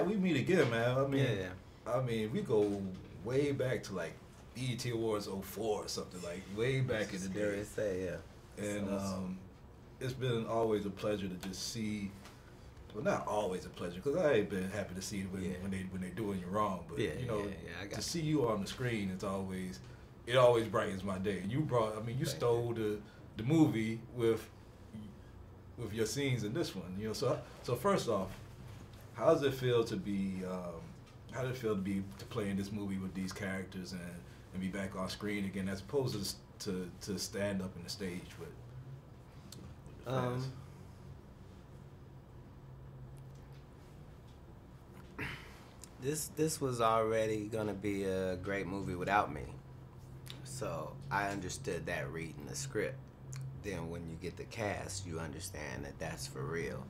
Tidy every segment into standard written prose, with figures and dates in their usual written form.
Katt, we meet again, man. Yeah. I mean, we go way back to like BET Awards '04 or something, like way back in the day. Say, yeah. And it's been always a pleasure to just see. Well, not always a pleasure, because I ain't been happy to see it when they doing you wrong. But to see you on the screen, it always brightens my day. And you stole the movie with your scenes in this one. So first off, how does it feel to be? How did it feel to play in this movie with these characters and be back on screen again, as opposed to stand up in the stage with? This was already gonna be a great movie without me, so I understood that reading the script. Then when you get the cast, you understand that that's for real,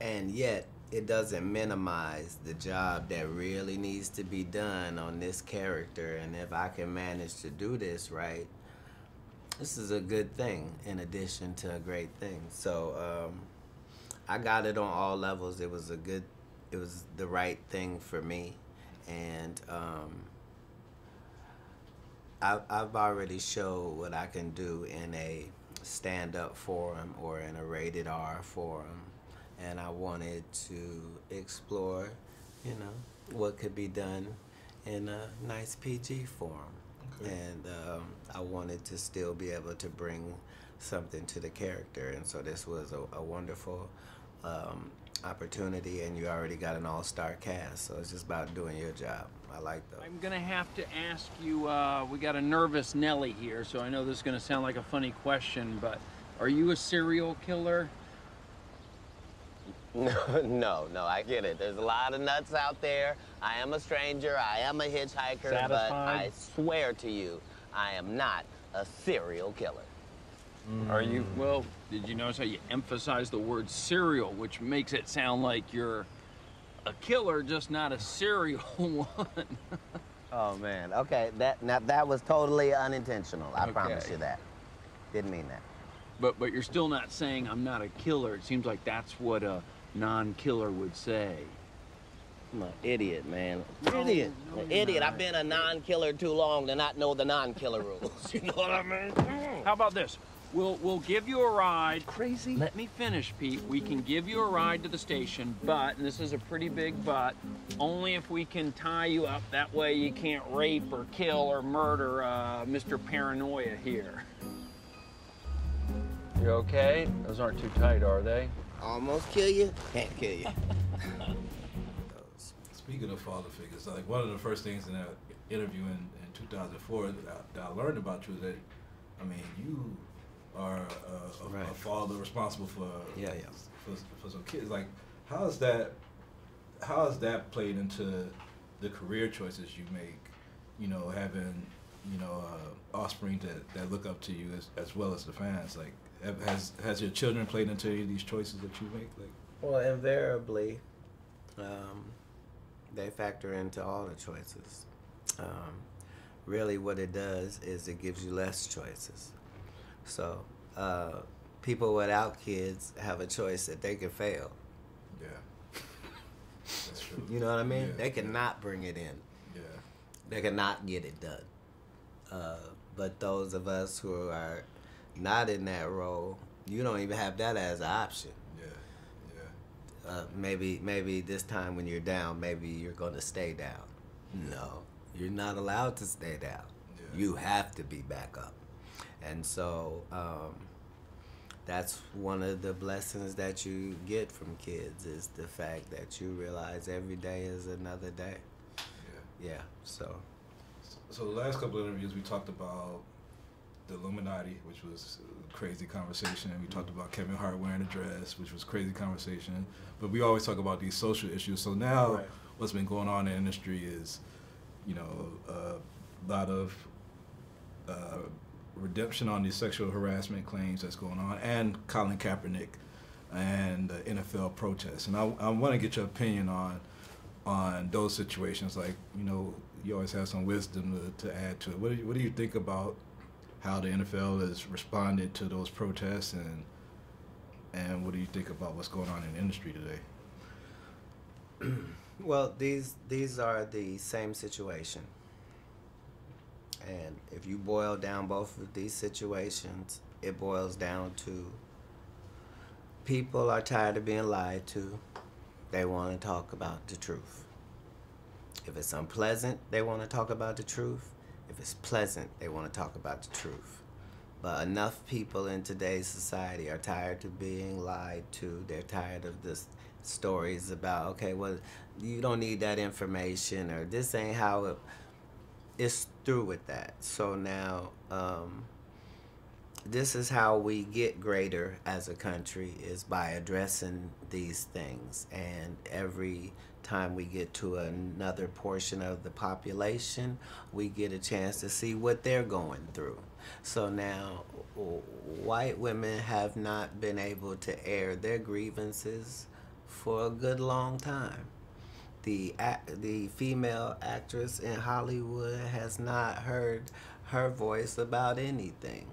and yet it doesn't minimize the job that really needs to be done on this character. And if I can manage to do this right, this is a good thing in addition to a great thing. So I got it on all levels. It was the right thing for me, and I've already showed what I can do in a stand-up forum or in a rated R forum, and I wanted to explore, what could be done in a nice PG forum. Okay. And I wanted to still be able to bring something to the character, and so this was a wonderful opportunity, and you already got an all-star cast, so it's just about doing your job. I like that. I'm gonna have to ask you, we got a nervous Nelly here, so I know this is gonna sound like a funny question, but are you a serial killer? No, I get it. There's a lot of nuts out there. I am a stranger, I am a hitchhiker, Satisfied? But I swear to you, I am not a serial killer. Are you? Well, did you notice how you emphasize the word serial, which makes it sound like you're a killer, just not a serial one? Oh man, okay, that was totally unintentional. I promise you that. Didn't mean that. But you're still not saying I'm not a killer. It seems like that's what a non-killer would say. I'm an idiot, man. Idiot. Idiot. I've been a non-killer too long to not know the non-killer rules. You know what I mean? How about this? We'll give you a ride. Crazy. Let me finish, Pete. We can give you a ride to the station, but, and this is a pretty big but, only if we can tie you up. That way you can't rape or kill or murder Mr. Paranoia here. You okay? Those aren't too tight, are they? Almost kill you, can't kill you. Speaking of father figures, like one of the first things in that interview in 2004 that I learned about you is that, I mean, you are a father responsible for some kids. Like, how has that played into the career choices you make? Having offspring that look up to you as well as the fans. Like, has your children played into any of these choices that you make? Like, well, invariably, they factor into all the choices. Really, what it does is it gives you less choices. So people without kids have a choice that they can fail. Yeah, that's true. You know what I mean? Yeah, they cannot bring it in. Yeah, they cannot get it done. But those of us who are not in that role, you don't even have that as an option. Yeah. Maybe this time when you're down, maybe you're going to stay down. No, you're not allowed to stay down. Yeah. You have to be back up. And so that's one of the blessings that you get from kids, is the fact that you realize every day is another day. Yeah. So the last couple of interviews we talked about the Illuminati, which was a crazy conversation, and we talked about Kevin Hart wearing a dress, which was crazy conversation. But we always talk about these social issues. So now what's been going on in the industry is, a lot of redemption on these sexual harassment claims that's going on, and Colin Kaepernick and the NFL protests. And I want to get your opinion on those situations. Like, you always have some wisdom to add to it. What do you think about how the NFL has responded to those protests, and what do you think about what's going on in the industry today? Well, these are the same situation. And if you boil down both of these situations, it boils down to people are tired of being lied to. They want to talk about the truth. If it's unpleasant, they want to talk about the truth. If it's pleasant, they want to talk about the truth. But enough people in today's society are tired of being lied to. They're tired of this stories about, okay, well, you don't need that information, or this ain't how it... It's through with that. So now, this is how we get greater as a country, is by addressing these things. And every time we get to another portion of the population, we get a chance to see what they're going through. So now, white women have not been able to air their grievances for a good long time. The female actress in Hollywood has not heard her voice about anything.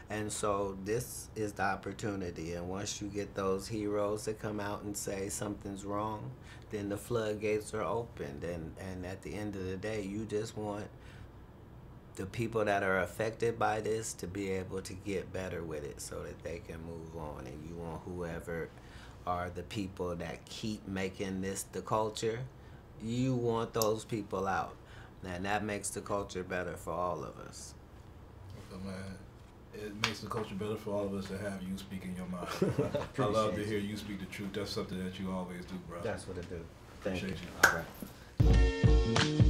And so this is the opportunity. And once you get those heroes that come out and say something's wrong, then the floodgates are opened. And at the end of the day, you just want the people that are affected by this to be able to get better with it so that they can move on. And you want whoever are the people that keep making this the culture, you want those people out. And that makes the culture better for all of us. Okay, man. It makes the culture better for all of us to have you speaking your mind. I love to hear you speak the truth. That's something that you always do, bro. That's what I do. Thank you. Appreciate you. All right.